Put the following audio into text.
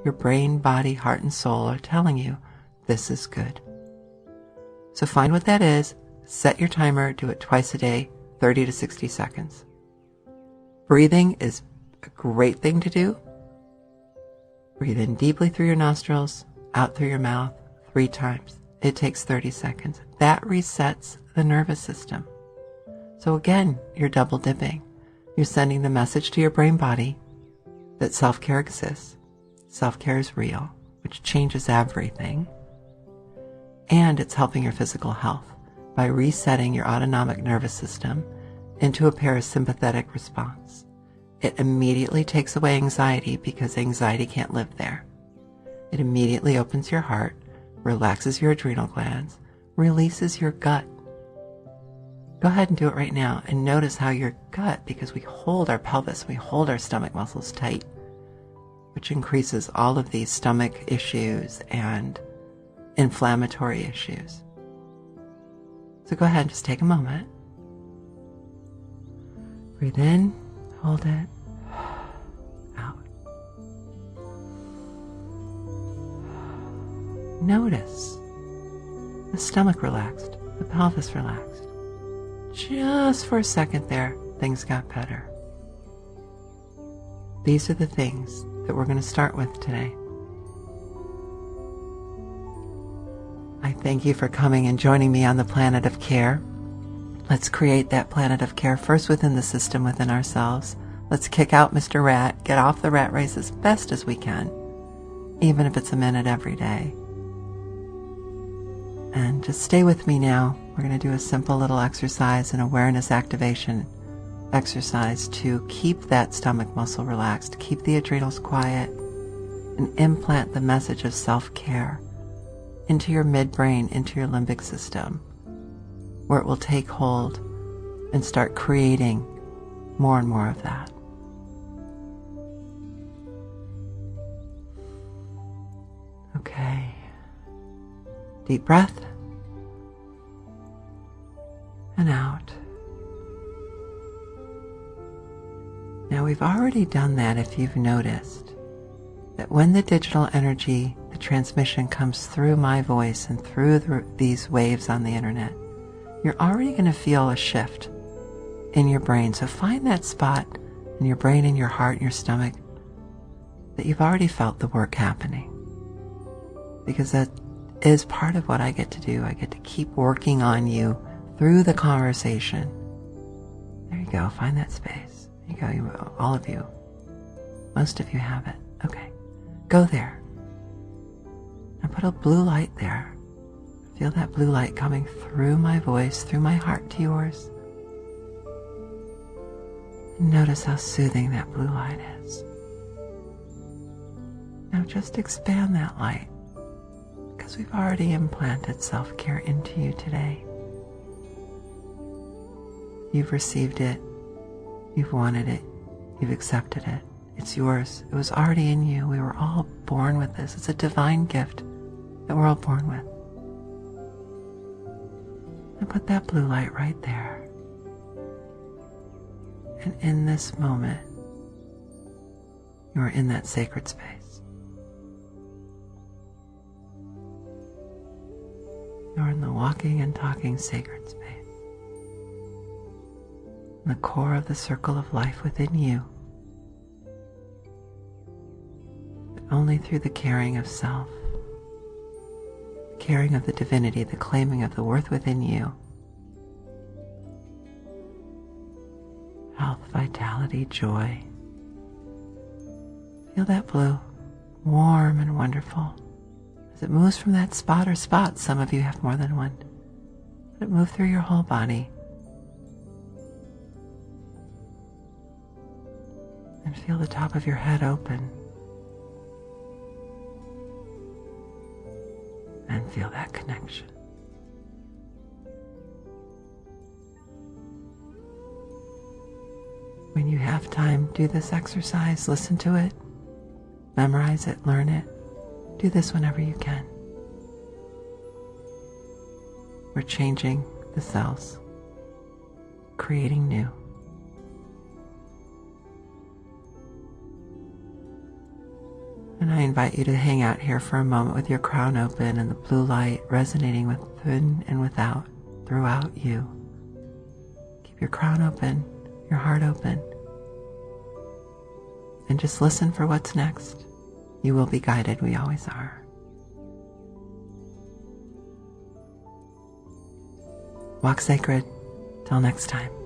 Your brain, body, heart, and soul are telling you this is good. So find what that is, set your timer, do it twice a day, 30 to 60 seconds. Breathing is a great thing to do. Breathe in deeply through your nostrils, out through your mouth 3 times. It takes 30 seconds. That resets the nervous system. So again, you're double dipping. You're sending the message to your brain body that self-care exists. Self-care is real, which changes everything. And it's helping your physical health by resetting your autonomic nervous system into a parasympathetic response. It immediately takes away anxiety because anxiety can't live there. It immediately opens your heart, relaxes your adrenal glands, releases your gut. Go ahead and do it right now and notice how your gut, because we hold our pelvis, we hold our stomach muscles tight, which increases all of these stomach issues and inflammatory issues. So go ahead and just take a moment. Breathe in, hold it, out. Notice the stomach relaxed, the pelvis relaxed. Just for a second there, things got better. These are the things that we're going to start with today. I thank you for coming and joining me on the planet of care. Let's create that planet of care first within the system, within ourselves. Let's kick out Mr. Rat, get off the rat race as best as we can, even if it's a minute every day. And just stay with me now. We're going to do a simple little exercise, an awareness activation exercise to keep that stomach muscle relaxed, keep the adrenals quiet, and implant the message of self-care into your midbrain, into your limbic system, where it will take hold and start creating more and more of that. Okay. Deep breath. And out. Now we've already done that, if you've noticed, that when the digital energy, the transmission comes through my voice and through these waves on the internet, you're already going to feel a shift in your brain. So find that spot in your brain, in your heart, in your stomach, that you've already felt the work happening. Because that is part of what I get to do. I get to keep working on you through the conversation. There you go. Find that space. There you go. All of you. Most of you have it. Okay. Go there. Now put a blue light there. Feel that blue light coming through my voice, through my heart to yours. And notice how soothing that blue light is. Now just expand that light, because we've already implanted self-care into you today. You've received it, you've wanted it, you've accepted it. It's yours. It was already in you. We were all born with this. It's a divine gift that we're all born with. And put that blue light right there. And in this moment, you are in that sacred space. You're in the walking and talking sacred space. In the core of the circle of life within you. But only through the caring of self, the caring of the divinity, the claiming of the worth within you. Health, vitality, joy. Feel that blue, warm and wonderful. As it moves from that spot or spots, some of you have more than one. Let it move through your whole body. And feel the top of your head open. And feel that connection. When you have time, do this exercise, listen to it, memorize it, learn it. Do this whenever you can. We're changing the cells, creating new. And And I invite you to hang out here for a moment with your crown open and the blue light resonating within and without throughout you. Keep your crown open, your heart open, and just listen for what's next. You will be guided, we always are. Walk sacred. Till next time.